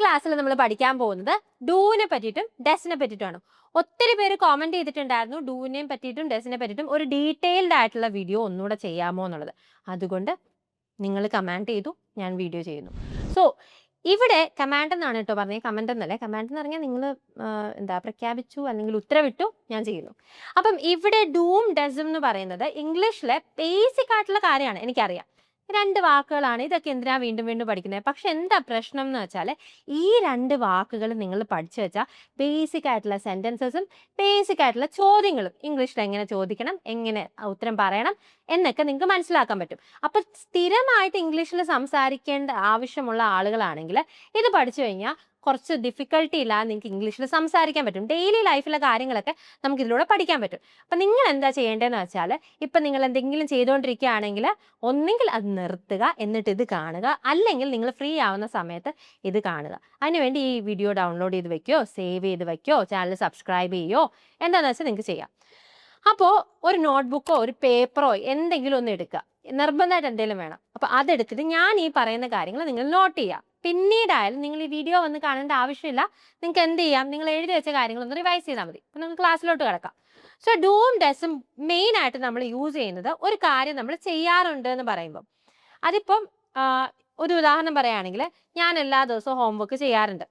ക്ലാസ്സിൽ നമ്മൾ പഠിക്കാൻ പോകുന്നത് ഡൂവിനെ പറ്റിയിട്ടും ഡെസിനെ പറ്റിയിട്ടുമാണ്. ഒത്തിരി പേര് കോമന്റ് ചെയ്തിട്ടുണ്ടായിരുന്നു ഡൂവിനെയും പറ്റിയിട്ടും ഡെസിനെ പറ്റിയിട്ടും ഒരു ഡീറ്റെയിൽഡ് ആയിട്ടുള്ള വീഡിയോ ഒന്നുകൂടെ ചെയ്യാമോ എന്നുള്ളത്. അതുകൊണ്ട് നിങ്ങൾ കമാൻഡ് ചെയ്തു, ഞാൻ വീഡിയോ ചെയ്യുന്നു. സോ ഇവിടെ കമാൻഡ് എന്നാണ് കേട്ടോ പറഞ്ഞത്, കമന്റ് എന്നല്ലേ. കമാൻഡ് എന്ന് പറഞ്ഞാൽ നിങ്ങൾ എന്താ പ്രഖ്യാപിച്ചു അല്ലെങ്കിൽ ഉത്തരവിട്ടു, ഞാൻ ചെയ്യുന്നു. അപ്പം ഇവിടെ ഡൂം ഡെസും എന്ന് പറയുന്നത് ഇംഗ്ലീഷിലെ ബേസിക് ആയിട്ടുള്ള കാര്യമാണ്. എനിക്കറിയാം 2 വാക്കുകളാണ്, ഇതൊക്കെ എന്തിനാ വീണ്ടും വീണ്ടും പഠിക്കുന്നത്. പക്ഷെ എന്താ പ്രശ്നം എന്ന് വെച്ചാൽ ഈ 2 വാക്കുകൾ നിങ്ങൾ പഠിച്ചു വെച്ചാൽ ബേസിക് ആയിട്ടുള്ള സെന്റൻസസും ബേസിക് ആയിട്ടുള്ള ചോദ്യങ്ങളും ഇംഗ്ലീഷിൽ എങ്ങനെ ചോദിക്കണം, എങ്ങനെ ഉത്തരം പറയണം എന്നൊക്കെ നിങ്ങൾക്ക് മനസ്സിലാക്കാൻ പറ്റും. അപ്പം സ്ഥിരമായിട്ട് ഇംഗ്ലീഷിൽ സംസാരിക്കേണ്ട ആവശ്യമുള്ള ആളുകളാണെങ്കിൽ ഇത് പഠിച്ചു കഴിഞ്ഞാൽ കുറച്ച് ഡിഫിക്കൽട്ടി ഇല്ലാതെ നിങ്ങൾക്ക് ഇംഗ്ലീഷിൽ സംസാരിക്കാൻ പറ്റും. ഡെയിലി ലൈഫിലെ കാര്യങ്ങളൊക്കെ നമുക്ക് ഇതിലൂടെ പഠിക്കാൻ പറ്റും. അപ്പം നിങ്ങൾ എന്താ ചെയ്യേണ്ടതെന്ന് വെച്ചാൽ ഇപ്പം നിങ്ങൾ എന്തെങ്കിലും ചെയ്തുകൊണ്ടിരിക്കുകയാണെങ്കിൽ ഒന്നെങ്കിൽ അത് നിർത്തുക, എന്നിട്ട് ഇത് കാണുക, അല്ലെങ്കിൽ നിങ്ങൾ ഫ്രീ ആവുന്ന സമയത്ത് ഇത് കാണുക. അതിനുവേണ്ടി ഈ വീഡിയോ ഡൗൺലോഡ് ചെയ്ത് വെക്കുകയോ സേവ് ചെയ്ത് വെക്കുകയോ ചാനൽ സബ്സ്ക്രൈബ് ചെയ്യുകയോ എന്താണെന്ന് വെച്ചാൽ നിങ്ങൾക്ക് ചെയ്യാം. അപ്പോൾ ഒരു നോട്ട്ബുക്കോ ഒരു പേപ്പറോ എന്തെങ്കിലും ഒന്ന് എടുക്കുക, നിർബന്ധമായിട്ട് എന്തെങ്കിലും വേണം. അപ്പോൾ അതെടുത്തിട്ട് ഞാൻ ഈ പറയുന്ന കാര്യങ്ങൾ നിങ്ങൾ നോട്ട് ചെയ്യുക. പിന്നീടായാലും നിങ്ങൾ ഈ വീഡിയോ വന്ന് കാണേണ്ട ആവശ്യമില്ല. നിങ്ങൾക്ക് എന്ത് ചെയ്യാം, നിങ്ങൾ എഴുതി വെച്ച കാര്യങ്ങളൊന്ന് റിവൈസ് ചെയ്താൽ മതി. അപ്പോൾ നമുക്ക് ക്ലാസ്സിലോട്ട് കിടക്കാം. സോ ഡൂം ഡെസും മെയിൻ ആയിട്ട് നമ്മൾ യൂസ് ചെയ്യുന്നത് ഒരു കാര്യം നമ്മൾ ചെയ്യാറുണ്ട് എന്ന് പറയുമ്പോൾ, അതിപ്പം ഒരു ഉദാഹരണം പറയുകയാണെങ്കിൽ ഞാൻ എല്ലാ ദിവസവും ഹോംവർക്ക് ചെയ്യാറുണ്ട്,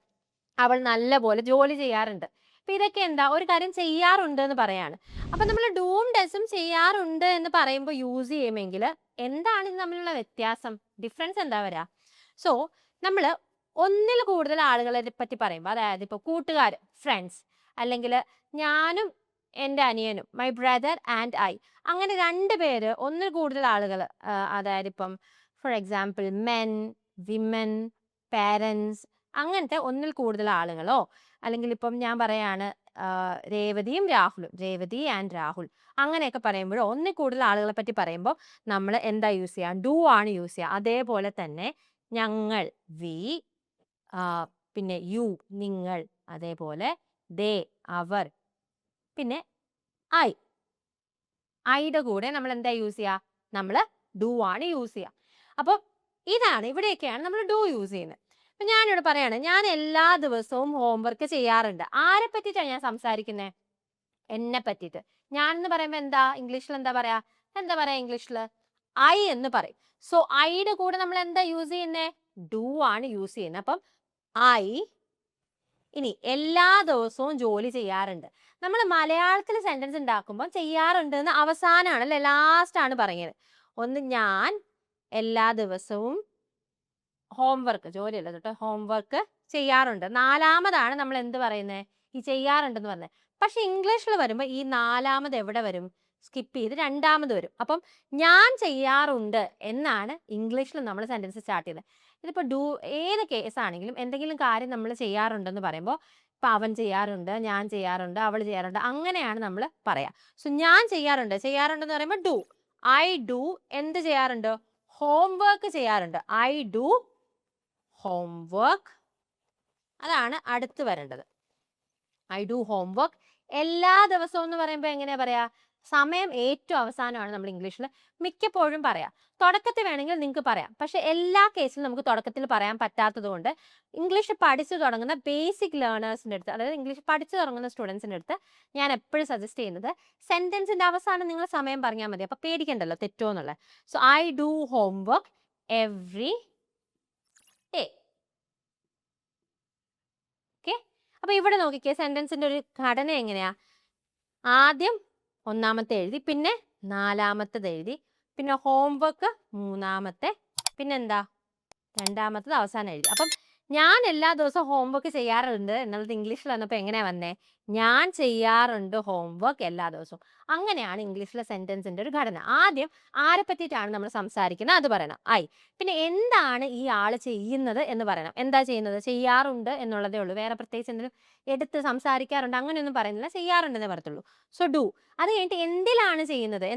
അവൾ നല്ല പോലെ ജോലി ചെയ്യാറുണ്ട്. അപ്പൊ ഇതൊക്കെ എന്താ, ഒരു കാര്യം ചെയ്യാറുണ്ട് എന്ന് പറയാണ്. അപ്പൊ നമ്മൾ ഡൂം ഡെസും ചെയ്യാറുണ്ട് എന്ന് പറയുമ്പോൾ യൂസ് ചെയ്യുമെങ്കിൽ എന്താണ് ഇത് തമ്മിലുള്ള വ്യത്യാസം, ഡിഫറൻസ് എന്താ വരാ? സോ നമ്മൾ ഒന്നിൽ കൂടുതൽ ആളുകളെ പറ്റി പറയുമ്പോൾ, അതായത് ഇപ്പോൾ കൂട്ടുകാർ, ഫ്രണ്ട്സ്, അല്ലെങ്കിൽ ഞാനും എൻ്റെ അനിയനും, മൈ ബ്രദർ ആൻഡ് ഐ, അങ്ങനെ 2 പേര്, ഒന്നിൽ കൂടുതൽ ആളുകൾ, അതായത് ഇപ്പം for example men, women, parents, അങ്ങനത്തെ ഒന്നിൽ കൂടുതൽ ആളുകളോ, അല്ലെങ്കിൽ ഇപ്പം ഞാൻ പറയാണ് രേവതിയും രാഹുലും, രേവതി ആൻഡ് രാഹുൽ, അങ്ങനെയൊക്കെ പറയുമ്പോഴോ ഒന്നിൽ കൂടുതൽ ആളുകളെ പറ്റി പറയുമ്പോൾ നമ്മൾ എന്താ യൂസ് ചെയ്യുക, ഡു ആണ് യൂസ് ചെയ്യുക. അതേപോലെ തന്നെ ഞങ്ങൾ, വി, പിന്നെ യു, നിങ്ങൾ, അതേപോലെ ദേ, അവർ, പിന്നെ ഐ, ഐയുടെ കൂടെ നമ്മൾ എന്താ യൂസ് ചെയ്യുക, നമ്മൾ ഡു ആണ് യൂസ് ചെയ്യുക. അപ്പോൾ ഇതാണ്, ഇവിടെയൊക്കെയാണ് നമ്മൾ ഡു യൂസ് ചെയ്യുന്നത്. അപ്പൊ ഞാനിവിടെ പറയാണ്, ഞാൻ എല്ലാ ദിവസവും ഹോംവർക്ക് ചെയ്യാറുണ്ട്. ആരെ പറ്റിയിട്ടാണ് ഞാൻ സംസാരിക്കുന്നത്, എന്നെ പറ്റിയിട്ട്. ഞാൻ എന്ന് പറയുമ്പോൾ എന്താ ഇംഗ്ലീഷിൽ എന്താ പറയാ ഇംഗ്ലീഷിൽ ഐ എന്ന് പറയും. സോ ഐയുടെ കൂടെ നമ്മൾ എന്താ യൂസ് ചെയ്യുന്നത്, ഡു ആണ് യൂസ് ചെയ്യുന്നത്. അപ്പം ഐ, ഇനി എല്ലാ ദിവസവും ജോലി ചെയ്യാറുണ്ട്. നമ്മൾ മലയാളത്തിൽ സെന്റൻസ് ഉണ്ടാക്കുമ്പോൾ ചെയ്യാറുണ്ട് എന്ന് അവസാനമാണ് അല്ലെ, ലാസ്റ്റ് ആണ് പറയുന്നത്. ഒന്ന്, ഞാൻ എല്ലാ ദിവസവും ഹോംവർക്ക്, ജോലിയല്ല തൊട്ട് ഹോംവർക്ക് ചെയ്യാറുണ്ട്. 4ാമതാണ് നമ്മൾ എന്ത് പറയുന്നത്, ഈ ചെയ്യാറുണ്ടെന്ന് പറഞ്ഞത്. പക്ഷെ ഇംഗ്ലീഷിൽ വരുമ്പോൾ ഈ 4ാമത് എവിടെ വരും, സ്കിപ്പ് ചെയ്ത് 2ാമത് വരും. അപ്പം ഞാൻ ചെയ്യാറുണ്ട് എന്നാണ് ഇംഗ്ലീഷിൽ നമ്മൾ സെന്റൻസ് സ്റ്റാർട്ട് ചെയ്യുന്നത്. ഇതിപ്പോൾ ഡു, ഏത് കേസാണെങ്കിലും എന്തെങ്കിലും കാര്യം നമ്മൾ ചെയ്യാറുണ്ടെന്ന് പറയുമ്പോൾ ഇപ്പം അവൻ ചെയ്യാറുണ്ട്, ഞാൻ ചെയ്യാറുണ്ട്, അവൾ ചെയ്യാറുണ്ട്, അങ്ങനെയാണ് നമ്മൾ പറയാ. സോ ഞാൻ ചെയ്യാറുണ്ടെന്ന് പറയുമ്പോൾ ഡു. ഐ ഡു എന്ത് ചെയ്യാറുണ്ട്, ഹോംവർക്ക് ചെയ്യാറുണ്ട്. ഐ ഡു ഹോംവർക്ക്, അതാണ് അടുത്ത് വരേണ്ടത്. ഐ ഡു ഹോംവർക്ക് എല്ലാ ദിവസവും എന്ന് പറയുമ്പോൾ എങ്ങനെയാ പറയാ, സമയം ഏറ്റവും അവസാനമാണ് നമ്മൾ ഇംഗ്ലീഷിൽ മിക്കപ്പോഴും പറയാം. തുടക്കത്തിൽ വേണമെങ്കിൽ നിങ്ങൾക്ക് പറയാം, പക്ഷെ എല്ലാ കേസിലും നമുക്ക് തുടക്കത്തിൽ പറയാൻ പറ്റാത്തത് കൊണ്ട് ഇംഗ്ലീഷ് പഠിച്ചു തുടങ്ങുന്ന ബേസിക് ലേണേഴ്സിൻ്റെ അടുത്ത്, അതായത് ഇംഗ്ലീഷ് പഠിച്ചു തുടങ്ങുന്ന സ്റ്റുഡൻസിൻ്റെ അടുത്ത് ഞാൻ എപ്പോഴും സജസ്റ്റ് ചെയ്യുന്നത് സെന്റൻസിന്റെ അവസാനം നിങ്ങൾ സമയം പറഞ്ഞാൽ മതി. അപ്പൊ പേടിക്കണ്ടല്ലോ തെറ്റോ എന്നുള്ളത്. So I do homework every day. Okay, അപ്പൊ ഇവിടെ നോക്കിക്കേ, സെന്റൻസിന്റെ ഒരു ഘടന എങ്ങനെയാ, ആദ്യം 1ാമത്തെ എഴുതി, പിന്നെ 4ാമത്തത് എഴുതി, പിന്നെ ഹോംവർക്ക് 3ാമത്തെ, പിന്നെന്താ 2ാമത്തത് അവസാനം എഴുതി. അപ്പം ഞാൻ എല്ലാ ദിവസവും ഹോംവർക്ക് ചെയ്യാറുണ്ട് എന്നുള്ളത് ഇംഗ്ലീഷിൽ വന്നപ്പോൾ എങ്ങനെയാ വന്നേ, ഞാൻ ചെയ്യാറുണ്ട് ഹോംവർക്ക് എല്ലാ ദിവസവും. അങ്ങനെയാണ് ഇംഗ്ലീഷിലെ സെന്റൻസിന്റെ ഒരു ഘടന. ആദ്യം ആരെ പറ്റിയിട്ടാണ് നമ്മൾ സംസാരിക്കുന്നത് അത് പറയണം, ഐ. പിന്നെ എന്താണ് ഈ ആള് ചെയ്യുന്നത് എന്ന് പറയണം. എന്താ ചെയ്യുന്നത്, ചെയ്യാറുണ്ട് എന്നുള്ളതേ ഉള്ളൂ, വേറെ പ്രത്യേകിച്ച് എന്തെങ്കിലും എടുത്ത് സംസാരിക്കാറുണ്ട് അങ്ങനെയൊന്നും പറയുന്നില്ല, ചെയ്യാറുണ്ടെന്നേ പറയത്തുള്ളൂ. So do. അത് കഴിഞ്ഞിട്ട് എന്തിലാണ് ചെയ്യുന്നത്,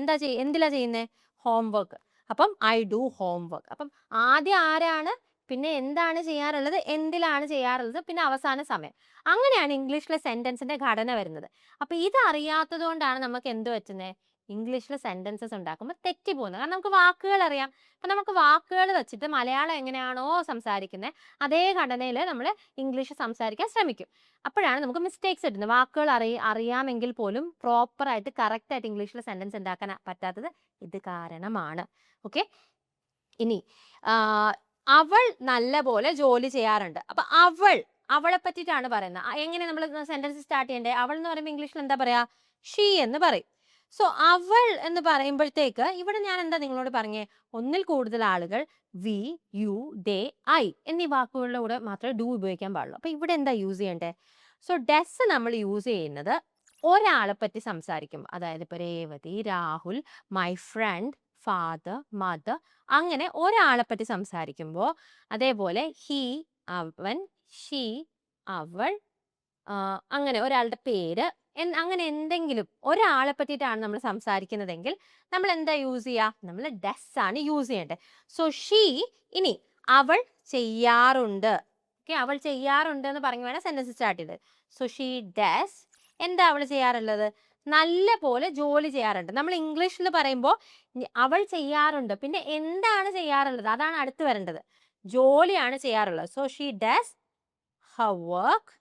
എന്തിലാ ചെയ്യുന്നത്, ഹോംവർക്ക്. അപ്പം ഐ ഡു ഹോംവർക്ക്. അപ്പം ആദ്യം ആരാണ്, പിന്നെ എന്താണ് ചെയ്യാറുള്ളത്, എന്തിലാണ് ചെയ്യാറുള്ളത്, പിന്നെ അവസാന സമയം. അങ്ങനെയാണ് ഇംഗ്ലീഷിലെ സെന്റൻസിന്റെ ഘടന വരുന്നത്. അപ്പൊ ഇത് അറിയാത്തത് കൊണ്ടാണ് നമുക്ക് എന്ത് പറ്റുന്നത്, ഇംഗ്ലീഷിൽ സെന്റൻസസ് ഉണ്ടാക്കുമ്പോൾ തെറ്റിപ്പോകുന്നത്. കാരണം നമുക്ക് വാക്കുകൾ അറിയാം. അപ്പം നമുക്ക് വാക്കുകൾ വെച്ചിട്ട് മലയാളം എങ്ങനെയാണോ സംസാരിക്കുന്നത് അതേ ഘടനയിൽ നമ്മൾ ഇംഗ്ലീഷ് സംസാരിക്കാൻ ശ്രമിക്കും. അപ്പോഴാണ് നമുക്ക് മിസ്റ്റേക്സ് കിട്ടുന്നത്. വാക്കുകൾ അറിയാമെങ്കിൽ പോലും പ്രോപ്പറായിട്ട് കറക്റ്റായിട്ട് ഇംഗ്ലീഷിൽ സെന്റൻസ് ഉണ്ടാക്കാൻ പറ്റാത്തത് ഇത് കാരണമാണ്. ഓക്കെ, ഇനി അവൾ നല്ല പോലെ ജോലി ചെയ്യാറുണ്ട്. അപ്പൊ അവളെ പറ്റിയിട്ടാണ് പറയുന്നത്. എങ്ങനെ നമ്മൾ സെന്റൻസ് സ്റ്റാർട്ട് ചെയ്യണ്ടേ? അവൾ എന്ന് പറയുമ്പോൾ ഇംഗ്ലീഷിൽ എന്താ പറയാ? ഷീ എന്ന് പറയും. സോ അവൾ എന്ന് പറയുമ്പോഴത്തേക്ക് ഇവിടെ ഞാൻ എന്താ നിങ്ങളോട് പറഞ്ഞേ? ഒന്നിൽ കൂടുതൽ ആളുകൾ വി, യു, ദേ, ഐ എന്നീ വാക്കുകളുടെ കൂടെ മാത്രമേ ഡു ഉപയോഗിക്കാൻ പാടുള്ളൂ. അപ്പൊ ഇവിടെ എന്താ യൂസ് ചെയ്യണ്ടേ? സോ ഡെസ് നമ്മൾ യൂസ് ചെയ്യുന്നത് ഒരാളെ പറ്റി സംസാരിക്കും. അതായത് ഇപ്പൊ Revathi, Rahul, my friend, father, mother, അങ്ങനെ ഒരാളെ പറ്റി സംസാരിക്കുമ്പോൾ, അതേപോലെ ഹി അവൻ, ഷീ അവൾ, അങ്ങനെ ഒരാളുടെ പേര്, അങ്ങനെ എന്തെങ്കിലും ഒരാളെ പറ്റിയിട്ടാണ് നമ്മൾ സംസാരിക്കുന്നതെങ്കിൽ നമ്മൾ എന്താ യൂസ് ചെയ്യുക? നമ്മൾ ഡെസ് ആണ് യൂസ് ചെയ്യേണ്ടത്. സോ ഷീ, ഇനി അവൾ ചെയ്യാറുണ്ട്. ഓക്കെ, അവൾ ചെയ്യാറുണ്ട് എന്ന് പറഞ്ഞു വേണം സെന്റൻസ് സ്റ്റാർട്ട് ചെയ്തത്. സോ ഷീ ഡസ്, എന്താ അവൾ ചെയ്യാറുള്ളത്? നല്ല പോലെ ജോലി ചെയ്യാറുണ്ട്. നമ്മൾ ഇംഗ്ലീഷിൽ പറയുമ്പോൾ അവൾ ചെയ്യാറുണ്ട്, പിന്നെ എന്താണ് ചെയ്യാറുള്ളത്? അതാണ് അടുത്ത് വരേണ്ടത്. ജോലിയാണ് ചെയ്യാറുള്ളത്. So she does her work.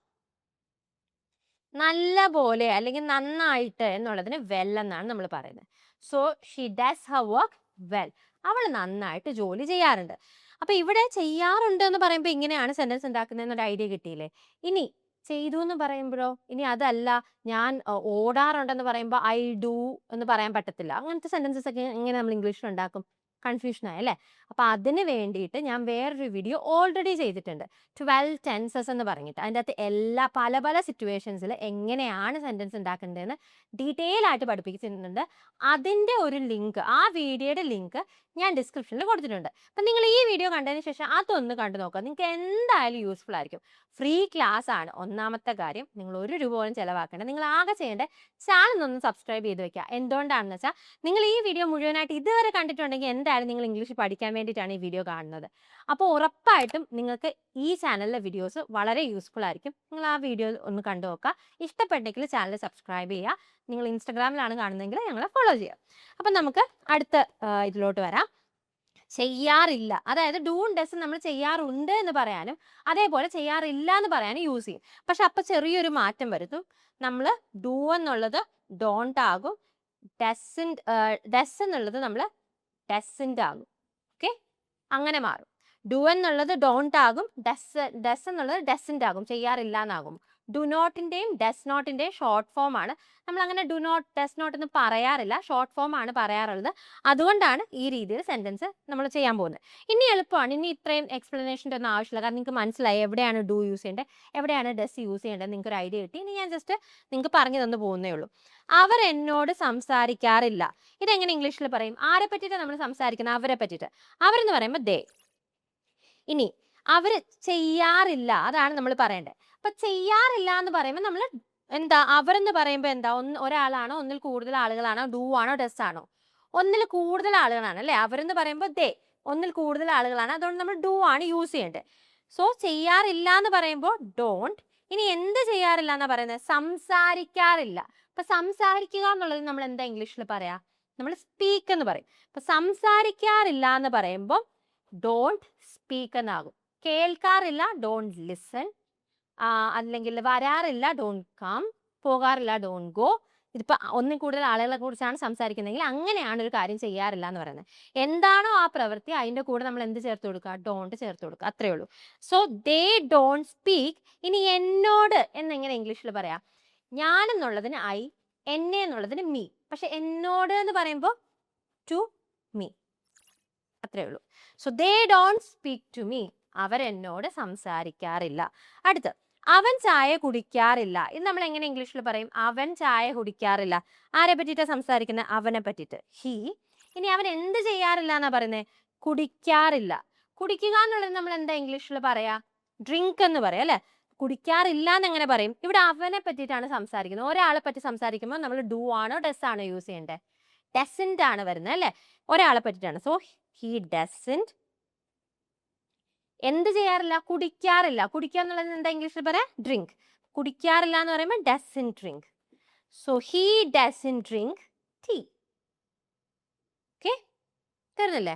നല്ല പോലെ അല്ലെങ്കിൽ നന്നായിട്ട് എന്നുള്ളതിന് വെൽ എന്നാണ് നമ്മൾ പറയുന്നത്. So she does her work well. അവൾ നന്നായിട്ട് ജോലി ചെയ്യാറുണ്ട്. അപ്പൊ ഇവിടെ ചെയ്യാറുണ്ട് എന്ന് പറയുമ്പോൾ ഇങ്ങനെയാണ് സെന്റൻസ് ഉണ്ടാക്കുന്നതെന്നൊരു ഐഡിയ കിട്ടിയില്ലേ? ഇനി ചെയ്തു എന്ന് പറയുമ്പോഴോ, ഇനി അതല്ല, ഞാൻ ഓടാറുണ്ടെന്ന് പറയുമ്പോൾ ഐ ഡു എന്ന് പറയാൻ പറ്റത്തില്ല. അങ്ങനത്തെ സെന്റൻസസ് ഒക്കെ എങ്ങനെ നമ്മൾ ഇംഗ്ലീഷിൽ ഉണ്ടാക്കും? കൺഫ്യൂഷൻ ആയല്ലേ? അപ്പൊ അതിന് വേണ്ടിയിട്ട് ഞാൻ വേറൊരു വീഡിയോ ഓൾറെഡി ചെയ്തിട്ടുണ്ട്, 12 ടെൻസസ് എന്ന് പറഞ്ഞിട്ട്. അതിൻ്റെ അകത്ത് പല പല സിറ്റുവേഷൻസിൽ എങ്ങനെയാണ് സെന്റൻസ് ഉണ്ടാക്കേണ്ടതെന്ന് ഡീറ്റെയിൽ ആയിട്ട് പഠിപ്പിക്കുന്നുണ്ട്. അതിൻ്റെ ഒരു ലിങ്ക്, ആ വീഡിയോയുടെ ലിങ്ക് ഞാൻ ഡിസ്ക്രിപ്ഷനിൽ കൊടുത്തിട്ടുണ്ട്. അപ്പം നിങ്ങൾ ഈ വീഡിയോ കണ്ടതിന് ശേഷം അതൊന്ന് കണ്ടു നോക്കുക. നിങ്ങൾക്ക് എന്തായാലും യൂസ്ഫുൾ ആയിരിക്കും. ഫ്രീ ക്ലാസ് ആണ്. ഒന്നാമത്തെ കാര്യം, നിങ്ങൾ 1 രൂപ പോലും ചിലവാക്കേണ്ട. നിങ്ങൾ ആകെ ചെയ്യേണ്ട ചാനൽ ഒന്ന് സബ്സ്ക്രൈബ് ചെയ്ത് വെക്കുക. എന്തുകൊണ്ടാണെന്ന് വെച്ചാൽ നിങ്ങൾ ഈ വീഡിയോ മുഴുവനായിട്ട് ഇതുവരെ കണ്ടിട്ടുണ്ടെങ്കിൽ എന്തായാലും നിങ്ങൾ ഇംഗ്ലീഷ് പഠിക്കാൻ വേണ്ടിയിട്ടാണ് ഈ വീഡിയോ കാണുന്നത്. അപ്പോൾ ഉറപ്പായിട്ടും നിങ്ങൾക്ക് ഈ ചാനലിലെ വീഡിയോസ് വളരെ യൂസ്ഫുൾ ആയിരിക്കും. നിങ്ങൾ ആ വീഡിയോ ഒന്ന് കണ്ടു നോക്കുക. ഇഷ്ടപ്പെട്ടെങ്കിൽ ചാനൽ സബ്സ്ക്രൈബ് ചെയ്യുക. നിങ്ങൾ ഇൻസ്റ്റഗ്രാമിലാണ് കാണുന്നതെങ്കിൽ ഞങ്ങളെ ഫോളോ ചെയ്യുക. അപ്പം നമുക്ക് അടുത്ത ഇതിലോട്ട് വരാം. ചെയ്യാറില്ല, അതായത് ഡൂൺ ഡസ് നമ്മൾ ചെയ്യാറുണ്ട് എന്ന് പറയാനും അതേപോലെ ചെയ്യാറില്ല എന്ന് പറയാനും യൂസ് ചെയ്യും. പക്ഷെ അപ്പൊ ചെറിയൊരു മാറ്റം വരുത്തും. നമ്മൾ ഡൂ എന്നുള്ളത് ഡോണ്ട് ആകും, ഡസ് എന്നുള്ളത് നമ്മൾ ഡസിൻ്റ് ആകും. ഓക്കെ, അങ്ങനെ മാറും. ഡു എന്നുള്ളത് ഡോണ്ട് ആകും, ഡസ് എന്നുള്ളത് ഡസിൻ്റ് ആകും, ചെയ്യാറില്ല എന്നാകും. ഡു നോട്ടിൻ്റെയും ഡസ് നോട്ടിൻ്റെയും ഷോർട്ട് ഫോം ആണ്. നമ്മൾ അങ്ങനെ ഡു നോട്ട്, ഡസ് നോട്ട് എന്ന് പറയാറില്ല, ഷോർട്ട് ഫോം ആണ് പറയാറുള്ളത്. അതുകൊണ്ടാണ് ഈ രീതിയിൽ സെന്റൻസ് നമ്മൾ ചെയ്യാൻ പോകുന്നത്. ഇനി എളുപ്പമാണ്. ഇനി ഇത്രയും എക്സ്പ്ലനേഷൻ്റെ ഒന്നും ആവശ്യമില്ല. കാരണം നിങ്ങൾക്ക് മനസ്സിലായി എവിടെയാണ് ഡു യൂസ് ചെയ്യേണ്ടത്, എവിടെയാണ് ഡസ് യൂസ് ചെയ്യേണ്ടത്, നിങ്ങൾക്ക് ഒരു ഐഡിയ കിട്ടി. ഇനി ഞാൻ ജസ്റ്റ് നിങ്ങൾക്ക് പറഞ്ഞു തന്നു പോകുന്നേ ഉള്ളൂ. അവർ എന്നോട് സംസാരിക്കാറില്ല. ഇതെങ്ങനെ ഇംഗ്ലീഷിൽ പറയും? ആരെ പറ്റിയിട്ടാണ് നമ്മൾ സംസാരിക്കുന്നത്? അവരെ പറ്റിയിട്ട്. അവരെന്ന് പറയുമ്പോൾ ദേ. ഇനി അവര് ചെയ്യാറില്ല, അതാണ് നമ്മൾ പറയേണ്ടത്. അപ്പൊ ചെയ്യാറില്ല എന്ന് പറയുമ്പോൾ നമ്മൾ എന്താ, അവരെന്ന് പറയുമ്പോൾ എന്താ, ഒരാളാണോ, ഒന്നിൽ കൂടുതൽ ആളുകളാണോ, ഡൂ ആണോ, ഡസ് ആണോ? ഒന്നിൽ കൂടുതൽ ആളുകളാണ് അല്ലേ? അവരെന്ന് പറയുമ്പോൾ ദേ, ഒന്നിൽ കൂടുതൽ ആളുകളാണ്. അതുകൊണ്ട് നമ്മൾ ഡൂ ആണ് യൂസ് ചെയ്യേണ്ടത്. സോ ചെയ്യാറില്ല എന്ന് പറയുമ്പോൾ ഡോണ്ട്. ഇനി എന്ത് ചെയ്യാറില്ല എന്നാ പറയുന്നത്? സംസാരിക്കാറില്ല. അപ്പൊ സംസാരിക്കുക എന്നുള്ളത് നമ്മൾ എന്താ ഇംഗ്ലീഷിൽ പറയാ? നമ്മൾ സ്പീക്ക് എന്ന് പറയും. അപ്പൊ സംസാരിക്കാറില്ല എന്ന് പറയുമ്പോൾ ഡോണ്ട് സ്പീക്ക് എന്നാകും. കേൾക്കാറില്ല, ഡോണ്ട് ലിസൺ. അല്ലെങ്കിൽ വരാറില്ല, ഡോണ്ട് കം. പോകാറില്ല, ഡോണ്ട് ഗോ. ഇതിപ്പോൾ ഒന്നിൽ കൂടുതൽ ആളുകളെ കുറിച്ചാണ് സംസാരിക്കുന്നതെങ്കിൽ അങ്ങനെയാണ് ഒരു കാര്യം ചെയ്യാറില്ല എന്ന് പറയുന്നത്. എന്താണോ ആ പ്രവൃത്തി അതിൻ്റെ കൂടെ നമ്മൾ എന്ത് ചേർത്ത് കൊടുക്കുക? ഡോണ്ട് ചേർത്ത് കൊടുക്കുക. അത്രയേ ഉള്ളൂ. So they don't speak. ഇനി എന്നോട് എന്നെങ്ങനെ ഇംഗ്ലീഷിൽ പറയാം? ഞാൻ എന്നുള്ളതിന് ഐ, എന്നെ എന്നുള്ളതിന് മീ. പക്ഷെ എന്നോട് എന്ന് പറയുമ്പോൾ ടു മീ. അത്രയേ ഉള്ളൂ. So they don't speak to me. അവരെന്നോട് സംസാരിക്കാറില്ല. അടുത്ത്, അവൻ ചായ കുടിക്കാറില്ല. ഇത് നമ്മൾ എങ്ങനെ ഇംഗ്ലീഷിൽ പറയും? അവൻ ചായ കുടിക്കാറില്ല. ആരെ പറ്റിയിട്ടാണ് സംസാരിക്കുന്നത്? അവനെ പറ്റിയിട്ട്, ഹി. ഇനി അവൻ എന്ത് ചെയ്യാറില്ല എന്നാ പറയുന്നത്? കുടിക്കാറില്ല. കുടിക്കുക എന്നുള്ളത് നമ്മൾ എന്താ ഇംഗ്ലീഷിൽ പറയാ? ഡ്രിങ്ക് എന്ന് പറയാം അല്ലെ? കുടിക്കാറില്ല എന്ന് എങ്ങനെ പറയും? ഇവിടെ അവനെ പറ്റിയിട്ടാണ് സംസാരിക്കുന്നത്. ഒരാളെ പറ്റി സംസാരിക്കുമ്പോൾ നമ്മൾ ഡു ആണോ ഡസ് ആണോ യൂസ് ചെയ്യേണ്ടത്? ഡസൻറ്റ് ആണ് വരുന്നത് അല്ലെ? ഒരാളെ പറ്റിയിട്ടാണ്. So he doesn't. എന്ത് ചെയ്യാറില്ല? കുടിക്കാറില്ല. കുടിക്കുക എന്നുള്ളത് എന്താ ഇംഗ്ലീഷിൽ പറയാം? ഡ്രിങ്ക്. കുടിക്കാറില്ല എന്ന് പറയുമ്പോൾ doesn't drink. So he doesn't drink tea. Okay, തീർന്നില്ലേ?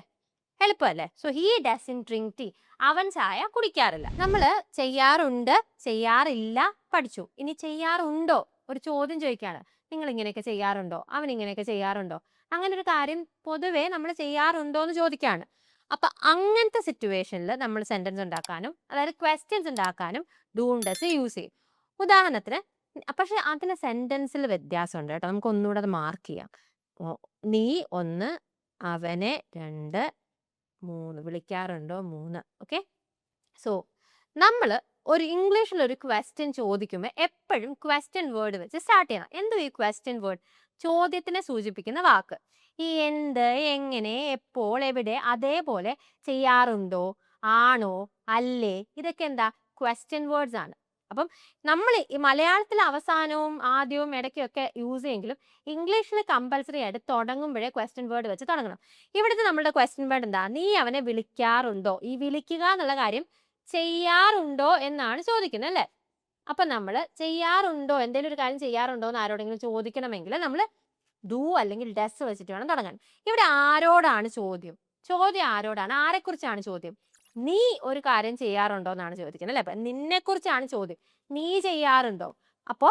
എളുപ്പമല്ലേ? So he doesn't drink tea. അവൻ ചായ കുടിക്കാറില്ല. നമ്മൾ ചെയ്യാറുണ്ട്, ചെയ്യാറില്ല പഠിച്ചു. ഇനി ചെയ്യാറുണ്ടോ? ഒരു ചോദ്യം ചോദിക്കുകയാണ്. നിങ്ങൾ ഇങ്ങനെയൊക്കെ ചെയ്യാറുണ്ടോ? അവൻ ഇങ്ങനെയൊക്കെ ചെയ്യാറുണ്ടോ? അങ്ങനെ ഒരു കാര്യം പൊതുവേ നമ്മൾ ചെയ്യാറുണ്ടോ എന്ന് ചോദിക്കുകയാണ്. അപ്പൊ അങ്ങനത്തെ സിറ്റുവേഷനിൽ നമ്മൾ സെന്റൻസ് ഉണ്ടാക്കാനും അതായത് ക്വസ്റ്റ്യൻസ് ഉണ്ടാക്കാനും ഡൂം ഡസ് യൂസ് ചെയ്യും. ഉദാഹരണത്തിന്, പക്ഷെ അതിന് സെന്റൻസിൽ വ്യത്യാസമുണ്ട് കേട്ടോ. നമുക്ക് ഒന്നുകൂടെ അത് മാർക്ക് ചെയ്യാം. നീ 1, അവനെ 2, 3 വിളിക്കാറുണ്ടോ? 3. ഓക്കെ, സോ നമ്മൾ ഒരു ഇംഗ്ലീഷിൽ ഒരു ക്വസ്റ്റ്യൻ ചോദിക്കുമ്പോൾ എപ്പോഴും ക്വസ്റ്റ്യൻ വേർഡ് വെച്ച് സ്റ്റാർട്ട് ചെയ്യണം. എന്തോ ഈ ക്വസ്റ്റ്യൻ വേർഡ്? ചോദ്യത്തിനെ സൂചിപ്പിക്കുന്ന വാക്ക്. ഈ എന്ത്, എങ്ങനെ, എപ്പോൾ, എവിടെ, അതേപോലെ, ചെയ്യാറുണ്ടോ, ആണോ, അല്ലേ, ഇതൊക്കെ എന്താ? ക്വസ്റ്റ്യൻ വേർഡ്സ് ആണ്. അപ്പം നമ്മൾ ഈ മലയാളത്തിൽ അവസാനവും ആദ്യവും ഇടയ്ക്കൊക്കെ യൂസ് ചെയ്യുമെങ്കിലും ഇംഗ്ലീഷിൽ കമ്പൽസറി ആയിട്ട് തുടങ്ങുമ്പോഴേ ക്വസ്റ്റ്യൻ വേർഡ് വെച്ച് തുടങ്ങണം. ഇവിടുത്തെ നമ്മുടെ ക്വസ്റ്റ്യൻ വേർഡ് എന്താ? നീ അവനെ വിളിക്കാറുണ്ടോ? ഈ വിളിക്കുക എന്നുള്ള കാര്യം ചെയ്യാറുണ്ടോ എന്നാണ് ചോദിക്കുന്നത്, അല്ലേ? അപ്പൊ നമ്മൾ ചെയ്യാറുണ്ടോ, എന്തെങ്കിലും ഒരു കാര്യം ചെയ്യാറുണ്ടോ എന്ന് ആരോടെങ്കിലും ചോദിക്കണമെങ്കിൽ നമ്മൾ ഡു അല്ലെങ്കിൽ ഡസ് വെച്ചിട്ട് വേണം തുടങ്ങാൻ. ഇവിടെ ആരോടാണ് ചോദ്യം? ചോദ്യം ആരോടാണ്? ആരെക്കുറിച്ചാണ് ചോദ്യം? നീ ഒരു കാര്യം ചെയ്യാറുണ്ടോ എന്നാണ് ചോദിക്കുന്നത്, അല്ലെ? അപ്പൊ നിന്നെ കുറിച്ചാണ് ചോദ്യം. നീ ചെയ്യാറുണ്ടോ? അപ്പോ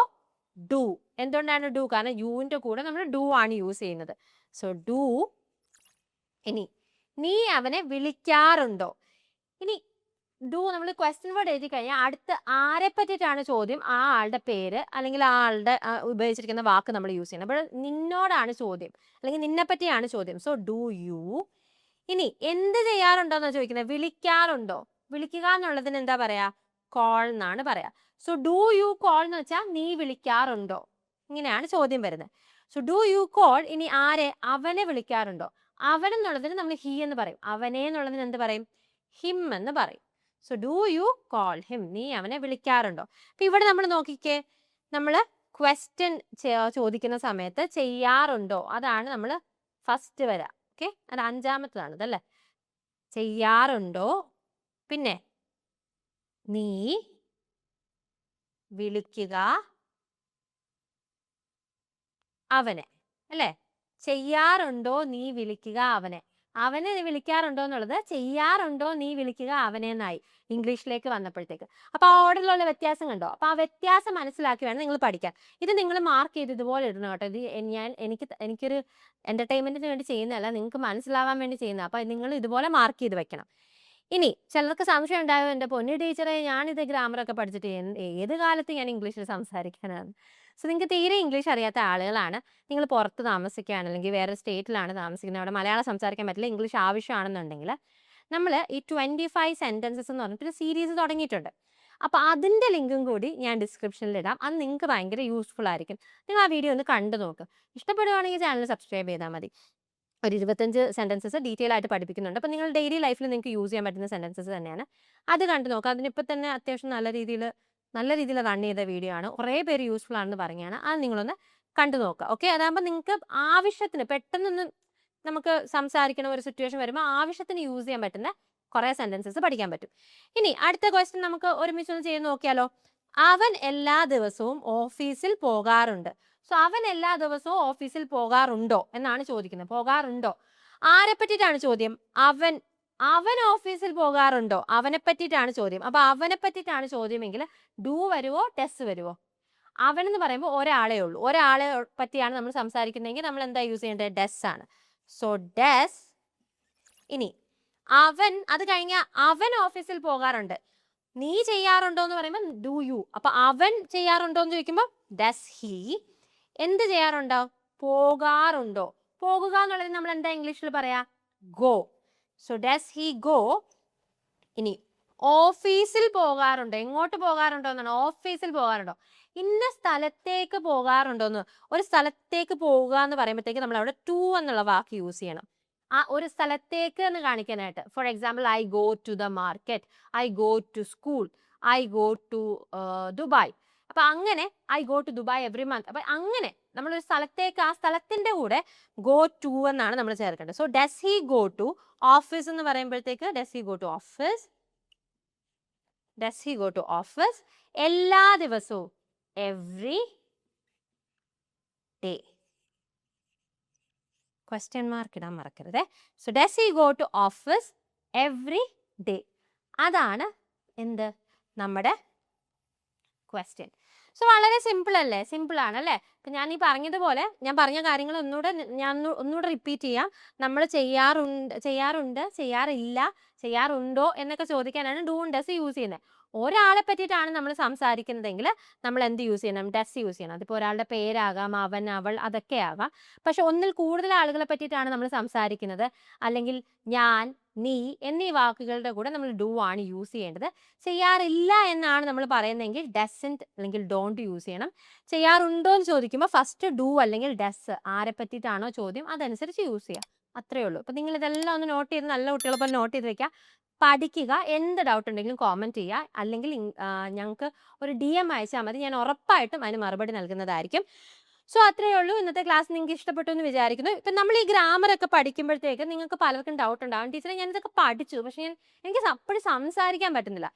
ഡു. എന്തുകൊണ്ടാണ് ഡു? കാരണം യുവിന്റെ കൂടെ നമ്മൾ ഡു ആണ് യൂസ് ചെയ്യുന്നത്. So do. ഇനി നീ അവനെ വിളിക്കാറുണ്ടോ? ഇനി ഡു നമ്മൾ ക്വസ്റ്റ്യൻ വേർഡ് എഴുതി കഴിഞ്ഞാൽ അടുത്ത് ആരെ പറ്റിയിട്ടാണ് ചോദ്യം? ആ ആളുടെ പേര് അല്ലെങ്കിൽ ആ ആളുടെ ഉപയോഗിച്ചിരിക്കുന്ന വാക്ക് നമ്മൾ യൂസ് ചെയ്യണം. അപ്പോൾ നിന്നോടാണ് ചോദ്യം അല്ലെങ്കിൽ നിന്നെ പറ്റിയാണ് ചോദ്യം. So do you. ഇനി എന്ത് ചെയ്യാറുണ്ടോ എന്നാണ് ചോദിക്കുന്നത്? വിളിക്കാറുണ്ടോ? വിളിക്കുക എന്നുള്ളതിന് എന്താ പറയാ? കോൾ എന്നാണ് പറയാ. സോ ഡു യു കോൾ എന്ന് വെച്ചാൽ നീ വിളിക്കാറുണ്ടോ? ഇങ്ങനെയാണ് ചോദ്യം വരുന്നത്. So do you call. ഇനി ആരെ? അവനെ വിളിക്കാറുണ്ടോ? അവൻ എന്നുള്ളതിന് നമ്മൾ ഹി എന്ന് പറയും. അവനെ എന്നുള്ളതിന് എന്ത് പറയും? ഹിം എന്ന് പറയും. So do you call him. നീ അവനെ വിളിക്കാറുണ്ടോ? അപ്പൊ ഇവിടെ നമ്മൾ നോക്കിക്കേ, നമ്മൾ ക്വസ്റ്റ്യൻ ചോദിക്കുന്ന സമയത്ത് ചെയ്യാറുണ്ടോ അതാണ് നമ്മൾ ഫസ്റ്റ് വരാ. ഓക്കെ, അത് അഞ്ചാമത്തതാണ് ഇതല്ലേ. ചെയ്യാറുണ്ടോ, പിന്നെ നീ വിളിക്കുക അവനെ, അല്ലേ? ചെയ്യാറുണ്ടോ നീ വിളിക്കുക അവനെ. അവനെ നീ വിളിക്കാറുണ്ടോ എന്നുള്ളത് ചെയ്യാറുണ്ടോ നീ വിളിക്കുക അവനെ എന്നായി ഇംഗ്ലീഷിലേക്ക് വന്നപ്പോഴത്തേക്ക്. അപ്പൊ ആ ഓർഡറിലുള്ള വ്യത്യാസം കണ്ടോ? അപ്പൊ ആ വ്യത്യാസം മനസ്സിലാക്കി വേണം നിങ്ങൾ പഠിക്കാൻ. ഇത് നിങ്ങൾ മാർക്ക് ചെയ്ത് ഇതുപോലെ ഇടണം കേട്ടോ. ഇത് എനിക്കൊരു എന്റർടൈൻമെന്റിന് വേണ്ടി ചെയ്യുന്നതല്ല, നിങ്ങൾക്ക് മനസ്സിലാവാൻ വേണ്ടി ചെയ്യുന്നത്. അപ്പൊ നിങ്ങൾ ഇതുപോലെ മാർക്ക് ചെയ്ത് വെക്കണം. ഇനി ചിലർക്ക് സംശയം ഉണ്ടായോ, എൻ്റെ പൊന്നു ടീച്ചറെ ഞാനിത് ഗ്രാമറൊക്കെ പഠിച്ചിട്ട് ഏത് കാലത്ത് ഞാൻ ഇംഗ്ലീഷിൽ സംസാരിക്കാനാണ്? സോ നിങ്ങൾക്ക് തീരെ ഇംഗ്ലീഷ് അറിയാത്ത ആളുകളാണ്, നിങ്ങൾ പുറത്ത് താമസിക്കുകയാണ് അല്ലെങ്കിൽ വേറെ സ്റ്റേറ്റിലാണ് താമസിക്കുന്നത്, അവിടെ മലയാളം സംസാരിക്കാൻ പറ്റില്ല, ഇംഗ്ലീഷ് ആവശ്യമാണെന്നുണ്ടെങ്കിൽ നമ്മൾ ഈ 25 സെൻറ്റൻസസ് എന്ന് പറഞ്ഞിട്ടൊരു സീരീസ് തുടങ്ങിയിട്ടുണ്ട്. അപ്പോൾ അതിൻ്റെ ലിങ്കും കൂടി ഞാൻ ഡിസ്ക്രിപ്ഷനിൽ ഇടാം. അത് നിങ്ങൾക്ക് ഭയങ്കര യൂസ്ഫുൾ ആയിരിക്കും. നിങ്ങൾ ആ വീഡിയോ ഒന്ന് കണ്ടു നോക്ക്. ഇഷ്ടപ്പെടുവാണെങ്കിൽ ചാനൽ സബ്സ്ക്രൈബ് ചെയ്താൽ മതി. ഒരു 25 സെൻറ്റൻസസ് ഡീറ്റെയിൽ ആയിട്ട് പഠിപ്പിക്കുന്നുണ്ട്. അപ്പോൾ നിങ്ങൾ ഡെയിലി ലൈഫിൽ നിങ്ങൾക്ക് യൂസ് ചെയ്യാൻ പറ്റുന്ന സെൻറ്റൻസസ് തന്നെയാണ്. അത് കണ്ടു നോക്കുക. അതിനിപ്പോൾ തന്നെ അത്യാവശ്യം നല്ല രീതിയിൽ റൺ ചെയ്ത വീഡിയോ ആണ്. കുറേ പേര് യൂസ്ഫുൾ ആണെന്ന് പറഞ്ഞാണ്. അത് നിങ്ങളൊന്ന് കണ്ടു നോക്കുക. ഓക്കെ, അതാകുമ്പോൾ നിങ്ങൾക്ക് ആവശ്യത്തിന് പെട്ടെന്നൊന്ന് നമുക്ക് സംസാരിക്കണം ഒരു സിറ്റുവേഷൻ വരുമ്പോൾ ആവശ്യത്തിന് യൂസ് ചെയ്യാൻ പറ്റുന്ന കുറേ സെൻറ്റൻസസ് പഠിക്കാൻ പറ്റും. ഇനി അടുത്ത ക്വസ്റ്റ്യൻ നമുക്ക് ഒരുമിച്ചൊന്ന് ചെയ്ത് നോക്കിയാലോ? അവൻ എല്ലാ ദിവസവും ഓഫീസിൽ പോകാറുണ്ട്. സോ അവൻ എല്ലാ ദിവസവും ഓഫീസിൽ പോകാറുണ്ടോ എന്നാണ് ചോദിക്കുന്നത്. പോകാറുണ്ടോ, ആരെ പറ്റിയിട്ടാണ് ചോദ്യം? അവൻ ഓഫീസിൽ പോകാറുണ്ടോ, അവനെ പറ്റിയിട്ടാണ് ചോദ്യം. അപ്പൊ അവനെ പറ്റിയിട്ടാണ് ചോദ്യമെങ്കിൽ ഡു വരുവോ ഡസ് വരുവോ? അവൻ എന്ന് പറയുമ്പോൾ ഒരാളെ ഉള്ളൂ, ഒരാളെ പറ്റിയാണ് നമ്മൾ സംസാരിക്കുന്നതെങ്കിൽ നമ്മൾ എന്താ യൂസ് ചെയ്യേണ്ടത്? ഡസ് ആണ്. So does. ഇനി അവൻ, അത് കഴിഞ്ഞാൽ അവൻ ഓഫീസിൽ പോകാറുണ്ട്. നീ ചെയ്യാറുണ്ടോ എന്ന് പറയുമ്പോൾ ഡു യു. അപ്പൊ അവൻ ചെയ്യാറുണ്ടോ എന്ന് ചോദിക്കുമ്പോൾ ഡസ് ഹി. എന്ത് ചെയ്യാറുണ്ടോ? പോകാറുണ്ടോ. പോകുക എന്നുള്ളത് നമ്മൾ എന്താ ഇംഗ്ലീഷിൽ പറയാ? Go. So does he go. ഇനി ഓഫീസിൽ പോകാറുണ്ടോ. എങ്ങോട്ട് പോകാറുണ്ടോ എന്നാണ്? ഓഫീസിൽ പോകാറുണ്ടോ. ഇന്ന സ്ഥലത്തേക്ക് പോകാറുണ്ടോ എന്ന്. ഒരു സ്ഥലത്തേക്ക് പോകുക എന്ന് പറയുമ്പോഴത്തേക്ക് നമ്മൾ അവിടെ ടു എന്നുള്ള വാക്ക് യൂസ് ചെയ്യണം. ആ ഒരു സ്ഥലത്തേക്ക് എന്ന് കാണിക്കാനായിട്ട്. For example, I go to the market, I go to school, I go to Dubai. അപ്പൊ അങ്ങനെ I go to Dubai every month. അപ്പൊ അങ്ങനെ നമ്മളൊരു സ്ഥലത്തേക്ക്, ആ സ്ഥലത്തിന്റെ കൂടെ ഗോ ടു എന്നാണ് നമ്മൾ ചേർക്കേണ്ടത്. So does he go to office എന്ന് പറയുമ്പോഴത്തേക്ക് does he go to office. Does he go to office എല്ലാ ദിവസവും, എവറി ഡേ. ക്വസ്റ്റ്യൻ മാർക്ക് ഇടാൻ മറക്കരുതേ. So does he go to office every day? അതാണ് എന്ത് നമ്മുടെ ക്വസ്റ്റ്യൻ. സോ വളരെ സിമ്പിൾ അല്ലേ? സിമ്പിൾ ആണല്ലേ? ഇപ്പം ഞാൻ ഈ പറഞ്ഞതുപോലെ ഞാൻ പറഞ്ഞ കാര്യങ്ങൾ ഒന്നുകൂടെ റിപ്പീറ്റ് ചെയ്യാം. നമ്മൾ ചെയ്യാറുണ്ട്, ചെയ്യാറില്ല, ചെയ്യാറുണ്ടോ എന്നൊക്കെ ചോദിക്കാനാണ് ഡു ആൻഡ് ഡസ് യൂസ് ചെയ്യുന്നത്. ഒരാളെ പറ്റിയിട്ടാണ് നമ്മൾ സംസാരിക്കുന്നതെങ്കിൽ നമ്മൾ എന്ത് യൂസ് ചെയ്യണം? ഡസ് യൂസ് ചെയ്യണം. അതിപ്പോൾ ഒരാളുടെ പേരാകാം, അവൻ, അവൾ, അതൊക്കെ ആകാം. പക്ഷെ ഒന്നിൽ കൂടുതൽ ആളുകളെ പറ്റിയിട്ടാണ് നമ്മൾ സംസാരിക്കുന്നത്, അല്ലെങ്കിൽ ഞാൻ, നീ എന്നീ വാക്കുകളുടെ കൂടെ നമ്മൾ ഡു ആണ് യൂസ് ചെയ്യേണ്ടത്. ചെയ്യാറില്ല എന്നാണ് നമ്മൾ പറയുന്നതെങ്കിൽ ഡസൻറ്റ് അല്ലെങ്കിൽ ഡോണ്ട് യൂസ് ചെയ്യണം. ചെയ്യാറുണ്ടോ എന്ന് ചോദിക്കുമ്പോൾ ഫസ്റ്റ് ഡു അല്ലെങ്കിൽ ഡസ്, ആരെ പറ്റിയിട്ടാണോ ചോദ്യം അതനുസരിച്ച് യൂസ് ചെയ്യുക. അത്രയേ ഉള്ളൂ. അപ്പോൾ നിങ്ങൾ ഇതെല്ലാം ഒന്ന് നോട്ട് ചെയ്ത്, നല്ല കുട്ടികളൊപ്പം നോട്ട് ചെയ്ത് വെക്കുക, പഠിക്കുക. എന്ത് ഡൗട്ട് ഉണ്ടെങ്കിലും കോമൻറ്റ് ചെയ്യുക, അല്ലെങ്കിൽ ഞങ്ങൾക്ക് ഒരു DM അയച്ചാൽ മതി. ഞാൻ ഉറപ്പായിട്ടും അതിന് മറുപടി നൽകുന്നതായിരിക്കും. സോ അത്രയേ ഉള്ളൂ. ഇന്നത്തെ ക്ലാസ് നിങ്ങൾക്ക് ഇഷ്ടപ്പെട്ടു എന്ന് വിചാരിക്കുന്നു. ഇപ്പം നമ്മൾ ഈ ഗ്രാമറൊക്കെ പഠിക്കുമ്പോഴത്തേക്ക് നിങ്ങൾക്ക് പലർക്കും ഡൗട്ട് ഉണ്ടാവും, ടീച്ചറെ ഞാനിതൊക്കെ പഠിച്ചു, പക്ഷെ എനിക്ക് അപ്പോഴും സംസാരിക്കാൻ പറ്റുന്നില്ല.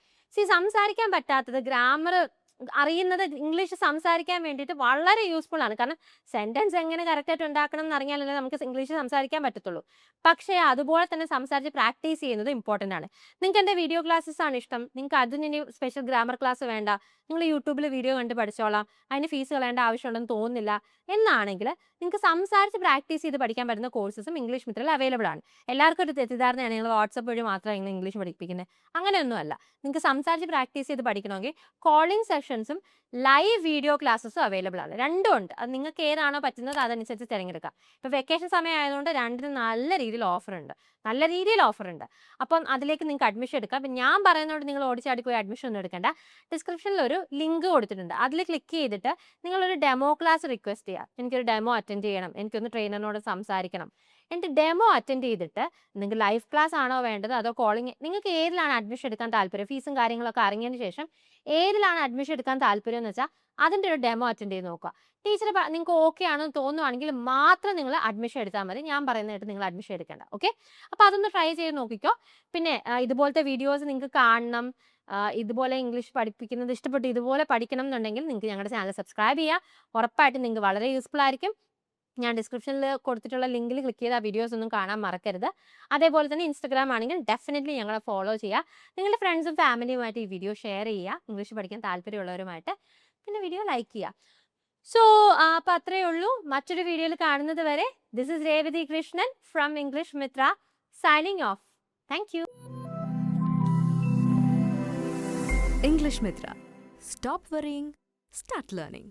സംസാരിക്കാൻ പറ്റാത്തത്, ഗ്രാമർ അറിയുന്നത്, ഇംഗ്ലീഷ് സംസാരിക്കാൻ വേണ്ടിയിട്ട് വളരെ യൂസ്ഫുൾ ആണ്. കാരണം സെൻറ്റൻസ് എങ്ങനെ കറക്റ്റായിട്ട് ഉണ്ടാക്കണം എന്ന് അറിഞ്ഞാലല്ലേ നമുക്ക് ഇംഗ്ലീഷ് സംസാരിക്കാൻ പറ്റത്തുള്ളൂ. പക്ഷേ അതുപോലെ തന്നെ സംസാരിച്ച് പ്രാക്ടീസ് ചെയ്യുന്നത് ഇമ്പോർട്ടൻ്റ് ആണ്. നിങ്ങൾക്ക് എൻ്റെ വീഡിയോ ക്ലാസ്സസ് ആണ് ഇഷ്ടം, നിങ്ങൾക്ക് അതിന് ഇനി സ്പെഷ്യൽ ഗ്രാമർ ക്ലാസ് വേണ്ട, നിങ്ങൾ യൂട്യൂബിൽ വീഡിയോ കണ്ട് പഠിച്ചോളാം, അതിന് ഫീസ് കളയേണ്ട ആവശ്യമുണ്ടെന്ന് തോന്നുന്നില്ല എന്നാണെങ്കിൽ നിങ്ങൾക്ക് സംസാരിച്ച് പ്രാക്ടീസ് ചെയ്ത് പഠിക്കാൻ പറ്റുന്ന കോഴ്സസും ഇംഗ്ലീഷ് മിത്രത്തിൽ അവൈലബിൾ ആണ്. എല്ലാവർക്കും ഒരു തെറ്റിദ്ധാരണയാണ് നിങ്ങൾ വാട്സപ്പ് വഴി മാത്രമേ നിങ്ങൾ ഇംഗ്ലീഷ് പഠിപ്പിക്കുന്നത്. അങ്ങനെയൊന്നുമല്ല. നിങ്ങൾക്ക് സംസാരിച്ച് പ്രാക്ടീസ് ചെയ്ത് പഠിക്കണമെങ്കിൽ കോളിംഗ് സെഷൻസും ലൈവ് വീഡിയോ ക്ലാസ്സസും അവൈലബിൾ ആണ്. രണ്ടും ഉണ്ട്. അത് നിങ്ങൾക്ക് ഏതാണോ പറ്റുന്നത് അതനുസരിച്ച് തിരഞ്ഞെടുക്കാം. ഇപ്പോൾ വെക്കേഷൻ സമയം ആയതുകൊണ്ട് രണ്ടിനും നല്ല രീതിയിൽ ഓഫർ ഉണ്ട്. അപ്പം അതിലേക്ക് നിങ്ങൾക്ക് അഡ്മിഷൻ എടുക്കാം. അപ്പം ഞാൻ പറയുന്നതുകൊണ്ട് നിങ്ങൾ ഓടിച്ചാടി പോയി അഡ്മിഷൻ ഒന്നും എടുക്കേണ്ട. ഡിസ്ക്രിപ്ഷനിൽ ഒരു ലിങ്ക് കൊടുത്തിട്ടുണ്ട്, അതിൽ ക്ലിക്ക് ചെയ്തിട്ട് നിങ്ങളൊരു ഡെമോ ക്ലാസ് റിക്വസ്റ്റ് ചെയ്യുക. എനിക്കൊരു ഡെമോ അറ്റൻഡ് ചെയ്യണം, എനിക്കൊന്ന് ട്രെയിനറിനോട് സംസാരിക്കണം. എന്നിട്ട് ഡെമോ അറ്റൻഡ് ചെയ്തിട്ട് നിങ്ങൾക്ക് ലൈവ് ക്ലാസ് ആണോ വേണ്ടത് അതോ കോളിംഗ്, നിങ്ങൾക്ക് ഏതിലാണ് അഡ്മിഷൻ എടുക്കാൻ താല്പര്യം, ഫീസും കാര്യങ്ങളൊക്കെ അറിഞ്ഞതിന് ശേഷം ഏതിലാണ് അഡ്മിഷൻ എടുക്കാൻ താല്പര്യം എന്ന് വെച്ചാൽ അതിൻ്റെ ഒരു ഡെമോ അറ്റൻഡ് ചെയ്ത് നോക്കുക. ടീച്ചർ നിങ്ങൾക്ക് ഓക്കെ ആണെന്ന് തോന്നുവാണെങ്കിൽ മാത്രം നിങ്ങൾ അഡ്മിഷൻ എടുത്താൽ മതി. ഞാൻ പറയുന്നതായിട്ട് നിങ്ങൾ അഡ്മിഷൻ എടുക്കേണ്ട. ഓക്കെ? അപ്പോൾ അതൊന്ന് ട്രൈ ചെയ്ത് നോക്കിക്കോ. പിന്നെ ഇതുപോലത്തെ വീഡിയോസ് നിങ്ങൾക്ക് കാണണം, ഇതുപോലെ ഇംഗ്ലീഷ് പഠിപ്പിക്കുന്നത് ഇഷ്ടപ്പെട്ട് ഇതുപോലെ പഠിക്കണം എന്നുണ്ടെങ്കിൽ നിങ്ങൾക്ക് ഞങ്ങളുടെ ചാനൽ സബ്സ്ക്രൈബ് ചെയ്യുക. ഉറപ്പായിട്ടും നിങ്ങൾക്ക് വളരെ യൂസ്ഫുൾ ആയിരിക്കും. ഞാൻ ഡിസ്ക്രിപ്ഷനിൽ കൊടുത്തിട്ടുള്ള ലിങ്കിൽ ക്ലിക്ക് ചെയ്ത് ആ വീഡിയോസ് ഒന്നും കാണാൻ മറക്കരുത്. അതേപോലെ തന്നെ ഇൻസ്റ്റഗ്രാം ആണെങ്കിൽ ഡെഫിനറ്റ്ലി ഞങ്ങളെ ഫോളോ ചെയ്യുക. നിങ്ങളുടെ ഫ്രണ്ട്സും ഫാമിലിയുമായിട്ട് ഈ വീഡിയോ ഷെയർ ചെയ്യുക, ഇംഗ്ലീഷ് പഠിക്കാൻ താല്പര്യമുള്ളവരുമായിട്ട്. പിന്നെ വീഡിയോ ലൈക്ക് ചെയ്യുക. സോ അപ്പോൾ അത്രയേ ഉള്ളൂ. മറ്റൊരു വീഡിയോയിൽ കാണുന്നത് വരെ, this is Revathi Krishnan from English Mitra signing off. Thank you. English Mitra. Stop worrying, start learning.